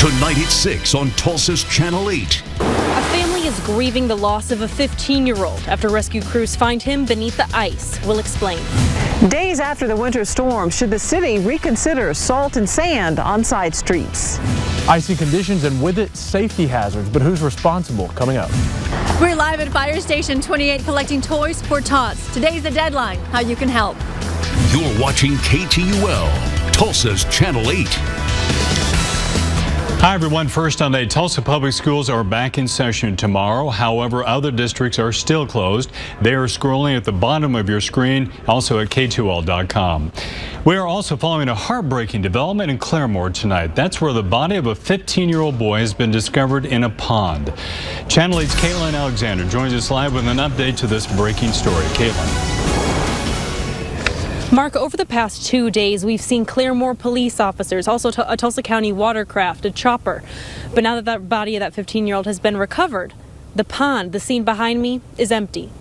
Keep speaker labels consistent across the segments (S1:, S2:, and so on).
S1: Tonight at 6 on Tulsa's Channel 8.
S2: A family is grieving the loss of a 15-year-old after rescue crews find him beneath the ice. We'll explain.
S3: Days after the winter storm, should the city reconsider salt and sand on side streets?
S4: Icy conditions and with it, safety hazards. But who's responsible? Coming up.
S5: We're live at Fire Station 28 collecting toys for tots. Today's the deadline. How you can help.
S1: You're watching KTUL, Tulsa's Channel 8.
S6: Hi everyone. First on the Tulsa Public Schools are back in session tomorrow. However, other districts are still closed. They are scrolling at the bottom of your screen, also at KTUL.com. We are also following a heartbreaking development in Claremore tonight. That's where the body of a 15-year-old boy has been discovered in a pond. Channel 8's Caitlin Alexander joins us live with an update to this breaking story. Caitlin.
S2: Mark, over the past 2 days, we've seen Claremore police officers, also a Tulsa County watercraft, a chopper. But now that that body of that 15-year-old has been recovered, the pond, the scene behind me, is empty.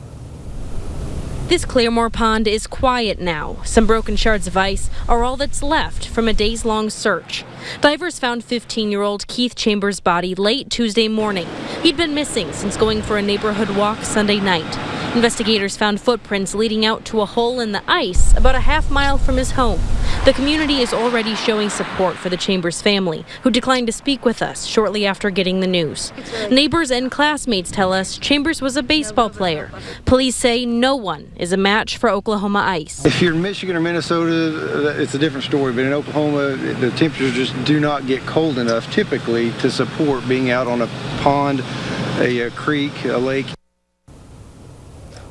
S2: This Claremore pond is quiet now. Some broken shards of ice are all that's left from a days-long search. Divers found 15-year-old Keith Chambers' body late Tuesday morning. He'd been missing since going for a neighborhood walk Sunday night. Investigators found footprints leading out to a hole in the ice about a half-mile from his home. The community is already showing support for the Chambers family, who declined to speak with us shortly after getting the news. Neighbors and classmates tell us Chambers was a baseball player. Police say no one is a match for Oklahoma ice.
S7: If you're in Michigan or Minnesota, it's a different story, but in Oklahoma, the temperatures just do not get cold enough typically to support being out on a pond, a creek, a lake.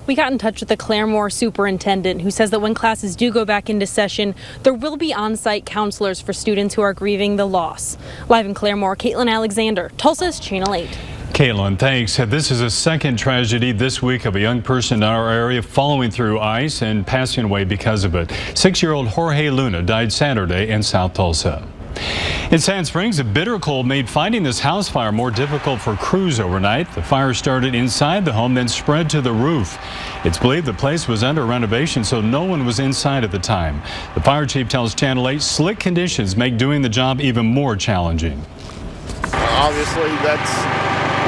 S2: We got in touch with the Claremore superintendent, who says that when classes do go back into session, there will be on-site counselors for students who are grieving the loss. Live in Claremore, Caitlin Alexander, Tulsa's Channel 8.
S6: Caitlin, thanks. This is a second tragedy this week of a young person in our area following through ice and passing away because of it. 6-year-old Jorge Luna died Saturday in South Tulsa. In Sand Springs, a bitter cold made fighting this house fire more difficult for crews overnight. The fire started inside the home, then spread to the roof. It's believed the place was under renovation, so no one was inside at the time. The fire chief tells Channel 8 slick conditions make doing the job even more challenging.
S8: Obviously, that's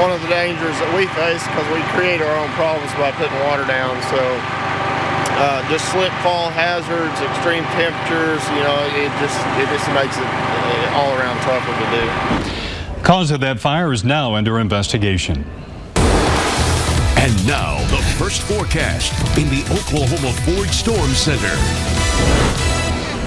S8: one of the dangers that we face because we create our own problems by putting water down. So just slip fall hazards, extreme temperatures, it just makes it all around tougher to do.
S6: Cause of that fire is now under investigation.
S1: And now the first forecast in the Oklahoma Ford Storm Center.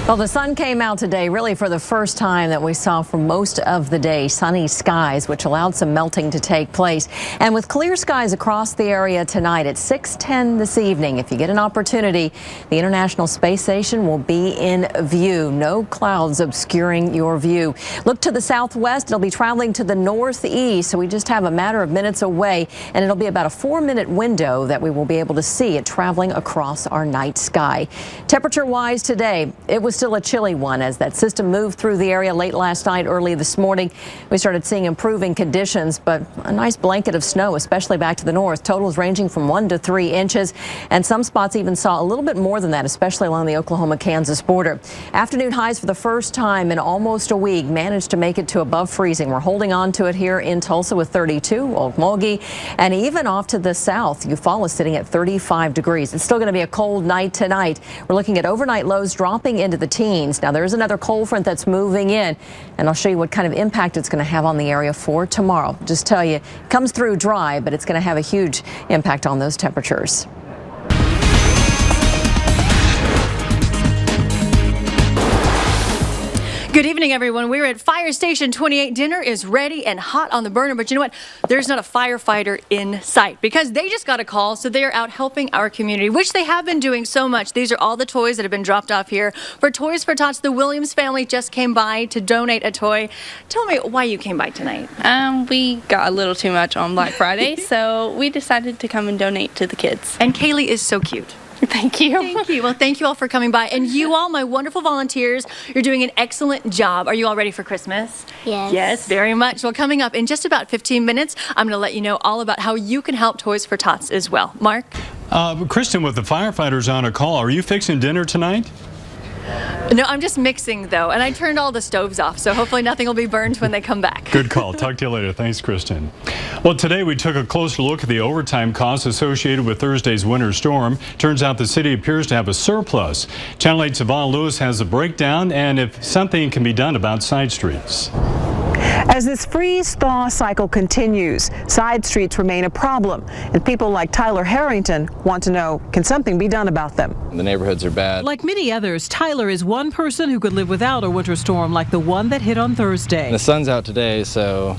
S9: Well, the sun came out today, really for the first time that we saw for most of the day. Sunny skies, which allowed some melting to take place. And with clear skies across the area tonight at 6:10 this evening, if you get an opportunity, the International Space Station will be in view. No clouds obscuring your view. Look to the southwest. It'll be traveling to the northeast, so we just have a matter of minutes away, and it'll be about a 4-minute window that we will be able to see it traveling across our night sky. Temperature-wise today, it was still a chilly one as that system moved through the area late last night, early this morning. We started seeing improving conditions, but a nice blanket of snow, especially back to the north. Totals ranging from 1 to 3 inches, and some spots even saw a little bit more than that, especially along the Oklahoma-Kansas border. Afternoon highs for the first time in almost a week managed to make it to above freezing. We're holding on to it here in Tulsa with 32, Okmulgee, and even off to the south, Eufaula sitting at 35 degrees. It's still going to be a cold night tonight. We're looking at overnight lows dropping into the teens. Now, there is another cold front that's moving in, and I'll show you what kind of impact it's going to have on the area for tomorrow. Just tell you, it comes through dry, but it's going to have a huge impact on those temperatures.
S5: Good evening, everyone. We're at Fire Station 28. Dinner is ready and hot on the burner, but you know what? There's not a firefighter in sight because they just got a call, so they are out helping our community, which they have been doing so much. These are all the toys that have been dropped off here for Toys for Tots. The Williams family just came by to donate a toy. Tell me why you came by tonight.
S10: We got a little too much on Black Friday, so we decided to come and donate to the kids.
S5: And Kaylee is so cute.
S10: Thank you.
S5: Thank you. Well, thank you all for coming by. And you all, my wonderful volunteers, you're doing an excellent job. Are you all ready for Christmas?
S11: Yes.
S5: Yes, very much. Well, coming up in just about 15 minutes, I'm going to let you know all about how you can help Toys for Tots as well. Mark?
S6: Kristen, with the firefighters on a call, are you fixing dinner tonight?
S5: No, I'm just mixing though, and I turned all the stoves off, so hopefully nothing will be burned when they come back.
S6: Good call. Talk to you later. Thanks, Kristen. Well, today we took a closer look at the overtime costs associated with Thursday's winter storm. Turns out the city appears to have a surplus. Channel 8's Yvonne Lewis has a breakdown and if something can be done about side streets.
S3: As this freeze-thaw cycle continues, side streets remain a problem, and people like Tyler Harrington want to know, can something be done about them?
S11: The neighborhoods are bad.
S12: Like many others, Tyler is one person who could live without a winter storm like the one that hit on Thursday.
S11: The sun's out today, so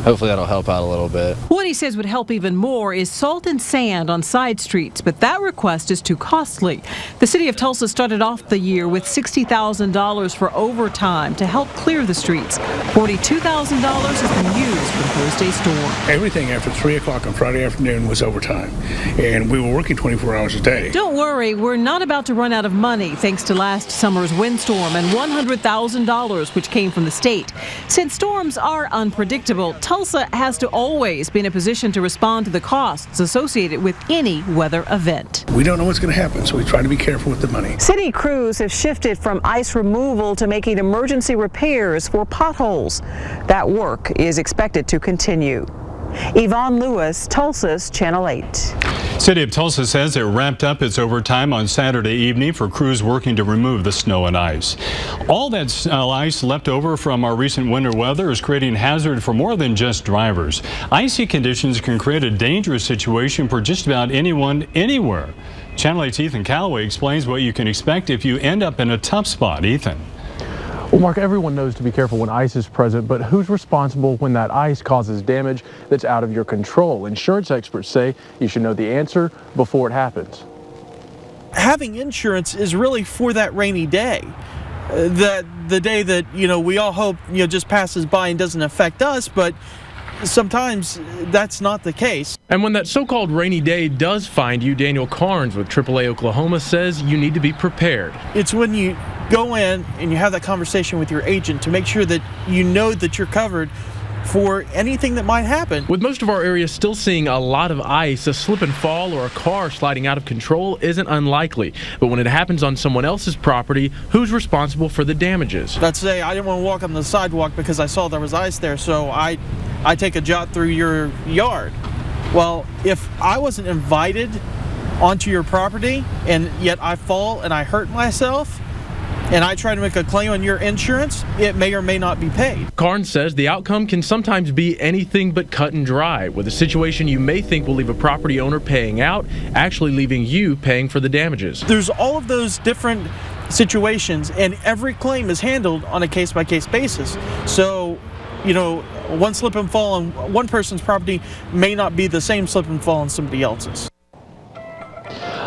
S11: hopefully that'll help out a little bit.
S12: What he says would help even more is salt and sand on side streets, but that request is too costly. The city of Tulsa started off the year with $60,000 for overtime to help clear the streets. $42,000 has been used for Thursday's storm.
S13: Everything after 3 o'clock on Friday afternoon was overtime, and we were working 24 hours a day.
S12: Don't worry, we're not about to run out of money thanks to last summer's windstorm and $100,000 which came from the state. Since storms are unpredictable, Tulsa has to always be in a position to respond to the costs associated with any weather event.
S13: We don't know what's going to happen, so we try to be careful with the money.
S3: City crews have shifted from ice removal to making emergency repairs for potholes. That work is expected to continue. Yvonne Lewis, Tulsa's Channel 8.
S6: City of Tulsa says it wrapped up its overtime on Saturday evening for crews working to remove the snow and ice. All that ice left over from our recent winter weather is creating hazard for more than just drivers. Icy conditions can create a dangerous situation for just about anyone, anywhere. Channel 8's Ethan Calloway explains what you can expect if you end up in a tough spot. Ethan.
S4: Well, Mark, everyone knows to be careful when ice is present, but who's responsible when that ice causes damage that's out of your control? Insurance experts say you should know the answer before it happens.
S14: Having insurance is really for that rainy day. The day that, we all hope, just passes by and doesn't affect us, but sometimes that's not the case.
S4: And when that so-called rainy day does find you, Daniel Carnes with AAA Oklahoma says you need to be prepared.
S14: It's when you go in and you have that conversation with your agent to make sure that you know that you're covered for anything that might happen.
S4: With most of our area still seeing a lot of ice, a slip and fall or a car sliding out of control isn't unlikely. But when it happens on someone else's property, who's responsible for the damages?
S14: Let's say I didn't want to walk on the sidewalk because I saw there was ice there, so I take a jot through your yard. Well, if I wasn't invited onto your property and yet I fall and I hurt myself, and I try to make a claim on your insurance, it may or may not be paid.
S4: Carnes says the outcome can sometimes be anything but cut and dry, with a situation you may think will leave a property owner paying out, actually leaving you paying for the damages.
S14: There's all of those different situations, and every claim is handled on a case-by-case basis. So, one slip and fall on one person's property may not be the same slip and fall on somebody else's.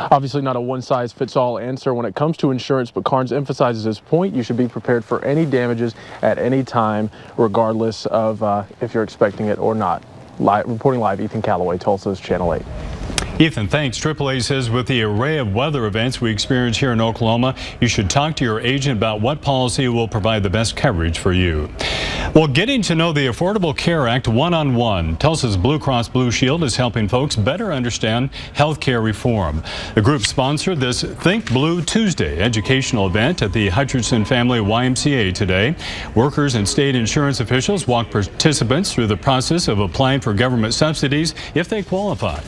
S4: Obviously not a one-size-fits-all answer when it comes to insurance, but Carnes emphasizes his point. You should be prepared for any damages at any time, regardless of if you're expecting it or not. Reporting live, Ethan Calloway, Tulsa's Channel 8.
S6: Ethan, thanks. AAA says with the array of weather events we experience here in Oklahoma, you should talk to your agent about what policy will provide the best coverage for you. Well, getting to know the Affordable Care Act one-on-one, Tulsa's Blue Cross Blue Shield is helping folks better understand health care reform. The group sponsored this Think Blue Tuesday educational event at the Hutchinson Family YMCA today. Workers and state insurance officials walked participants through the process of applying for government subsidies if they qualify.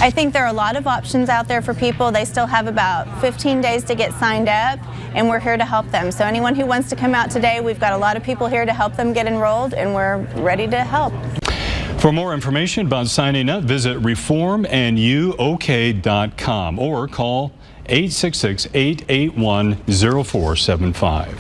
S15: I think there are a lot of options out there for people. They still have about 15 days to get signed up, and we're here to help them. So anyone who wants to come out today, we've got a lot of people here to help them get enrolled, and we're ready to help.
S6: For more information about signing up, visit reformandyouok.com or call 866-881-0475.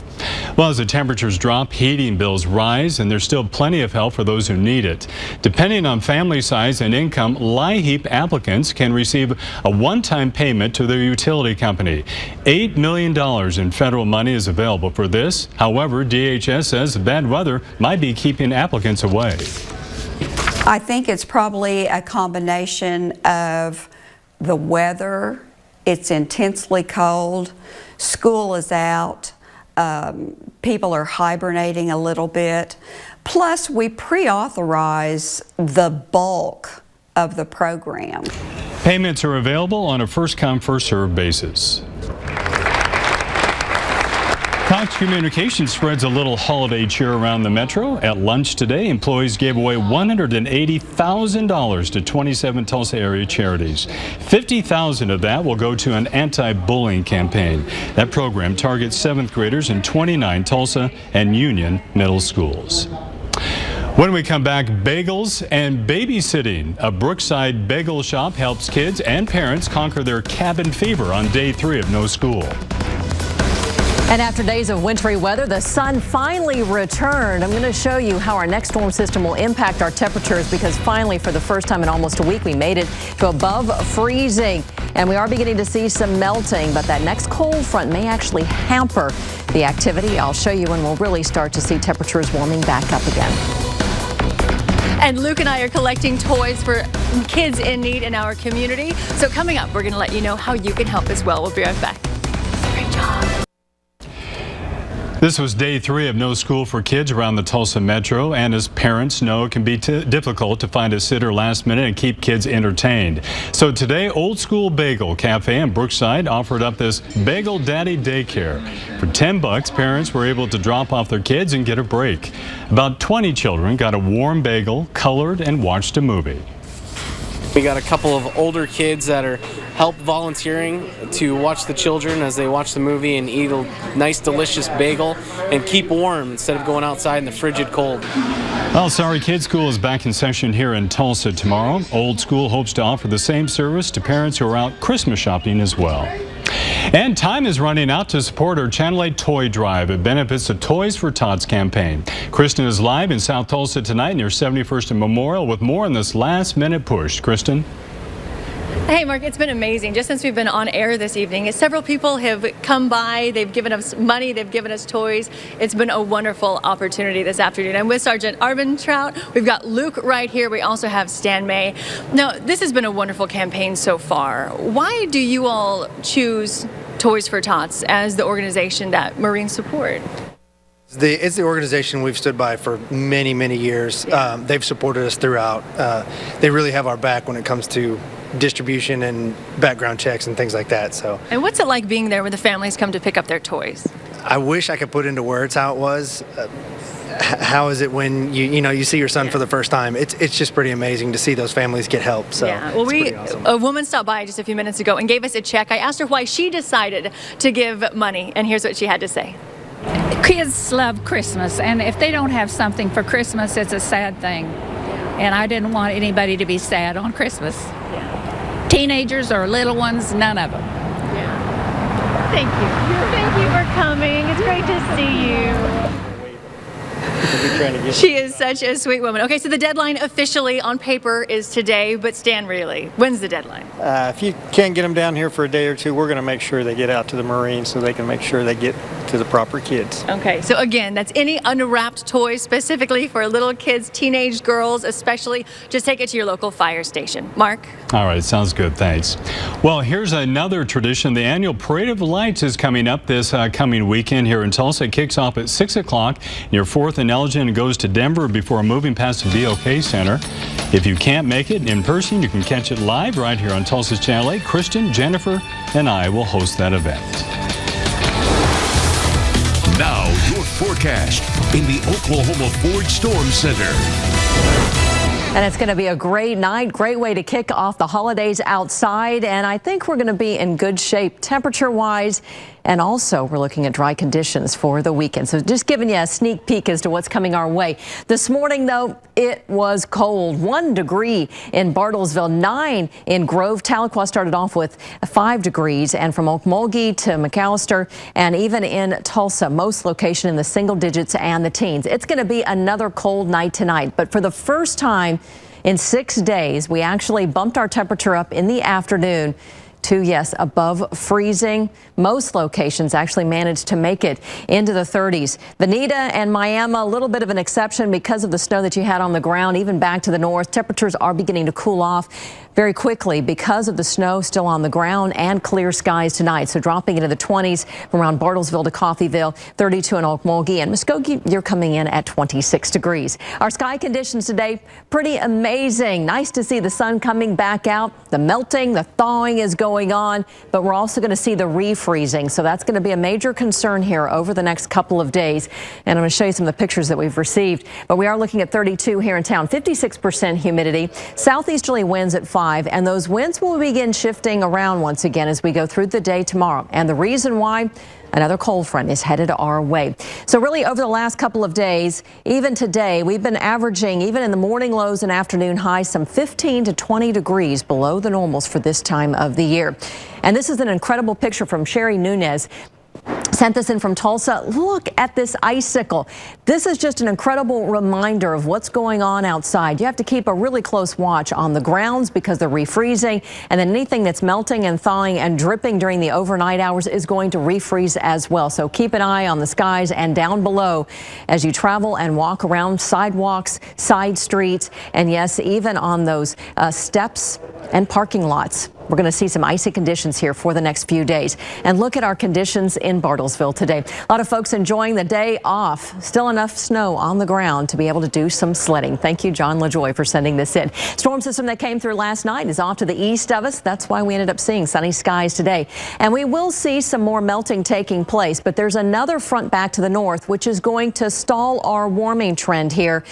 S6: Well, as the temperatures drop, heating bills rise, and there's still plenty of help for those who need it. Depending on family size and income, LIHEAP applicants can receive a one-time payment to their utility company. $8 million in federal money is available for this. However, DHS says bad weather might be keeping applicants away.
S16: I think it's probably a combination of the weather. It's intensely cold. School is out. People are hibernating a little bit. Plus, we pre-authorize the bulk of the program.
S6: Payments are available on a first-come, first-served basis. Cox Communications spreads a little holiday cheer around the metro. At lunch today, employees gave away $180,000 to 27 Tulsa area charities. $50,000 of that will go to an anti-bullying campaign. That program targets 7th graders in 29 Tulsa and Union middle schools. When we come back, bagels and babysitting. A Brookside bagel shop helps kids and parents conquer their cabin fever on day 3 of no school.
S9: And after days of wintry weather, the sun finally returned. I'm going to show you how our next storm system will impact our temperatures, because finally, for the first time in almost a week, we made it to above freezing. And we are beginning to see some melting, but that next cold front may actually hamper the activity. I'll show you when we'll really start to see temperatures warming back up again.
S5: And Luke and I are collecting toys for kids in need in our community. So coming up, we're going to let you know how you can help as well. We'll be right back. Great job.
S6: This was day 3 of no school for kids around the Tulsa metro, and as parents know, it can be difficult to find a sitter last minute and keep kids entertained. So today, Old School Bagel Cafe in Brookside offered up this Bagel Daddy Daycare. For $10, parents were able to drop off their kids and get a break. About 20 children got a warm bagel, colored, and watched a movie.
S17: We got a couple of older kids that are help volunteering to watch the children as they watch the movie and eat a nice delicious bagel and keep warm instead of going outside in the frigid cold.
S6: Well, Sorry Kids School is back in session here in Tulsa tomorrow. Old School hopes to offer the same service to parents who are out Christmas shopping as well. And time is running out to support our Channel 8 Toy Drive. It benefits the Toys for Tots campaign. Kristen is live in South Tulsa tonight near 71st and Memorial with more on this last-minute push. Kristen?
S5: Hey, Mark, it's been amazing. Just since we've been on air this evening, several people have come by. They've given us money. They've given us toys. It's been a wonderful opportunity this afternoon. I'm with Sergeant Arbentrout. We've got Luke right here. We also have Stan May. Now, this has been a wonderful campaign so far. Why do you all choose Toys for Tots as the organization that Marines support?
S18: It's the organization we've stood by for many, many years. They've supported us throughout. They really have our back when it comes to distribution and background checks and things like that. So.
S5: And what's it like being there when the families come to pick up their toys?
S18: I wish I could put into words how it was. How is it when you see your son for the first time? It's just pretty amazing to see those families get help. So
S5: yeah, well,
S18: awesome.
S5: A woman stopped by just a few minutes ago and gave us a check. I asked her why she decided to give money, and here's what she had to say.
S19: Kids love Christmas, and if they don't have something for Christmas, it's a sad thing. And I didn't want anybody to be sad on Christmas.
S5: Yeah.
S19: Teenagers or little ones, none of them.
S5: Yeah. Thank you. Thank you for coming. It's great to see you. She is such a sweet woman. Okay, so the deadline officially on paper is today, but Stan, really, when's the deadline?
S20: If you can't get them down here for a day or two, we're going to make sure they get out to the Marines so they can make sure they get to the proper kids.
S5: Okay, so again, that's any unwrapped toys specifically for little kids, teenage girls especially. Just take it to your local fire station. Mark?
S6: All right, sounds good. Thanks. Well, here's another tradition. The annual Parade of Lights is coming up this coming weekend here in Tulsa. It kicks off at 6 o'clock near 4th and Elgin and goes to Denver before moving past the BOK Center. If you can't make it in person, you can catch it live right here on Tulsa's Channel 8. Kristen, Jennifer, and I will host that event.
S1: Now, your forecast in the Oklahoma Ford Storm Center.
S9: And it's going to be a great night, great way to kick off the holidays outside. And I think we're going to be in good shape temperature-wise. And also, we're looking at dry conditions for the weekend. So just giving you a sneak peek as to what's coming our way. This morning, though, it was cold. 1 degree in Bartlesville, 9 in Grove. Tahlequah started off with 5 degrees. And from Okmulgee to McAllister and even in Tulsa, most location in the single digits and the teens. It's going to be another cold night tonight. But for the first time in 6 days, we actually bumped our temperature up in the afternoon to, yes, above freezing. Most locations actually managed to make it into the 30s. Veneta and Miami, a little bit of an exception because of the snow that you had on the ground. Even back to the north, temperatures are beginning to cool off. very quickly because of the snow still on the ground and clear skies tonight. So dropping into the 20s from around Bartlesville to Coffeyville, 32 in Okmulgee, and Muskogee, you're coming in at 26 degrees. Our sky conditions today, pretty amazing. Nice to see the sun coming back out. The melting, the thawing is going on, but we're also going to see the refreezing. So that's going to be a major concern here over the next couple of days. And I'm going to show you some of the pictures that we've received. But we are looking at 32 here in town, 56% humidity, southeasterly winds at 5, and those winds will begin shifting around once again as we go through the day tomorrow. And the reason why? Another cold front is headed our way. So really over the last couple of days, even today, we've been averaging, even in the morning lows and afternoon highs, some 15 to 20 degrees below the normals for this time of the year. And this is an incredible picture from Sherry Nunez. Sent this in from Tulsa. Look at this icicle. This is just an incredible reminder of what's going on outside. You have to keep a really close watch on the grounds because they're refreezing, and then anything that's melting and thawing and dripping during the overnight hours is going to refreeze as well. So keep an eye on the skies and down below as you travel and walk around sidewalks, side streets, and yes, even on those steps and parking lots. We're going to see some icy conditions here for the next few days. And look at our conditions in Bartlesville today. A lot of folks enjoying the day off. Still enough snow on the ground to be able to do some sledding. Thank you, John LaJoy, for sending this in. Storm system that came through last night is off to the east of us. That's why we ended up seeing sunny skies today. And we will see some more melting taking place. But there's another front back to the north, which is going to stall our warming trend here.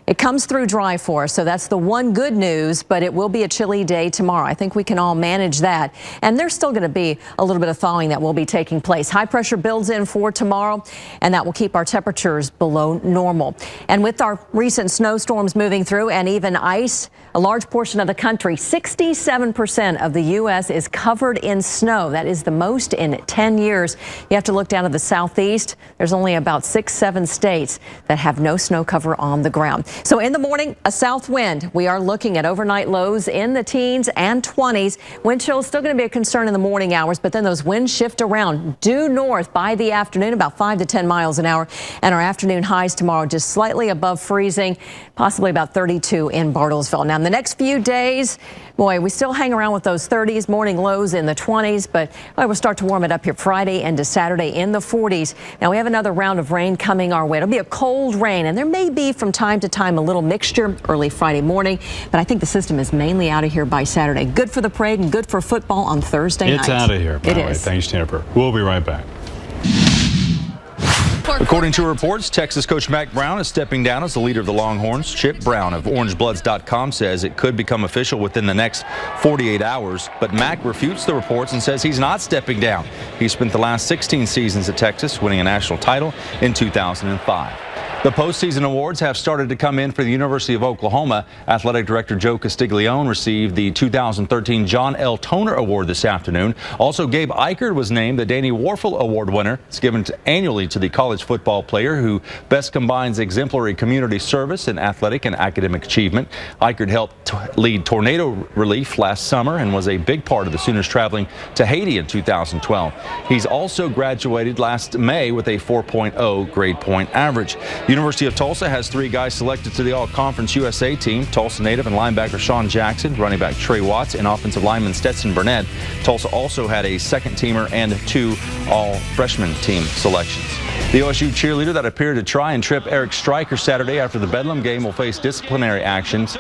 S9: It comes through dry for us, so that's the one good news, but it will be a chilly day tomorrow. I think we can all manage that. And there's still going to be a little bit of thawing that will be taking place. High pressure builds in for tomorrow, and that will keep our temperatures below normal. And with our recent snowstorms moving through and even ice, a large portion of the country, 67% of the U.S. is covered in snow. That is the most in 10 years. You have to look down to the southeast. There's only about 6-7 states that have no snow cover on the ground. So in the morning, a south wind. We are looking at overnight lows in the teens and 20s. Wind chill is still going to be a concern in the morning hours, but then those winds shift around due north by the afternoon, about 5 to 10 miles an hour. And our afternoon highs tomorrow just slightly above freezing, possibly about 32 in Bartlesville. Now, in the next few days, boy, we still hang around with those 30s, morning lows in the 20s, but we'll start to warm it up here Friday into Saturday in the 40s. Now, we have another round of rain coming our way. It'll be a cold rain, and there may be from time to time a little mixture early Friday morning, but I think the system is mainly out of here by Saturday. Good for the parade and good for football on Thursday night.
S6: It's out of here, by the way. Thanks, Jennifer. We'll be right back.
S21: According to reports, Texas coach Mack Brown is stepping down as the leader of the Longhorns. Chip Brown of OrangeBloods.com says it could become official within the next 48 hours, but Mack refutes the reports and says he's not stepping down. He spent the last 16 seasons at Texas, winning a national title in 2005. The postseason awards have started to come in for the University of Oklahoma. Athletic Director Joe Castiglione received the 2013 John L. Toner Award this afternoon. Also, Gabe Eichert was named the Danny Warfel Award winner. It's given annually to the college football player who best combines exemplary community service and athletic and academic achievement. Eichert helped lead tornado relief last summer and was a big part of the Sooners traveling to Haiti in 2012. He's also graduated last May with a 4.0 grade point average. University of Tulsa has 3 guys selected to the All-Conference USA team. Tulsa native and linebacker Sean Jackson, running back Trey Watts, and offensive lineman Stetson Burnett. Tulsa also had a second-teamer and 2 all-freshman team selections. The OSU cheerleader that appeared to try and trip Eric Stryker Saturday after the Bedlam game will face disciplinary actions.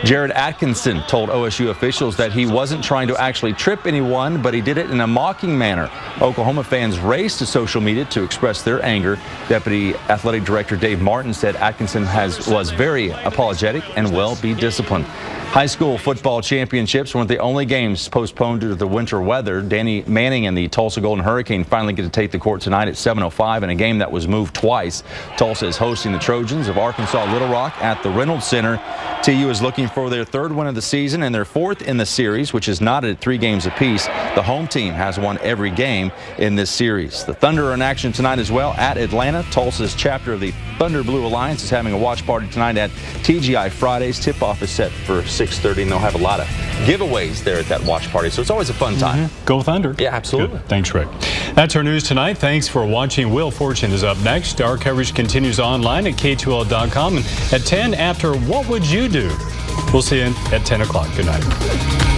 S21: Jared Atkinson told OSU officials that he wasn't trying to actually trip anyone, but he did it in a mocking manner. Oklahoma fans raced to social media to express their anger. Deputy Athletic Director Dave Martin said Atkinson was very apologetic and will be disciplined. High school football championships weren't the only games postponed due to the winter weather. Danny Manning and the Tulsa Golden Hurricane finally get to take the court tonight at 7:05 in a game that was moved twice. Tulsa is hosting the Trojans of Arkansas Little Rock at the Reynolds Center. TU is looking for their 3rd win of the season and their 4th in the series, which is knotted at 3 games apiece. The home team has won every game in this series. The Thunder are in action tonight as well at Atlanta. Tulsa's chapter of the Thunder Blue Alliance is having a watch party tonight at TGI Fridays. Tip-off is set for 6:30, and they'll have a lot of giveaways there at that watch party, so it's always a fun time.
S6: Go Thunder.
S21: Yeah, absolutely.
S6: Good. Thanks, Rick. That's our news tonight. Thanks for watching. Wheel Fortune is up next. Our coverage continues online at KTUL.com. And at 10 after What Would You Do? We'll see you at 10 o'clock. Good night.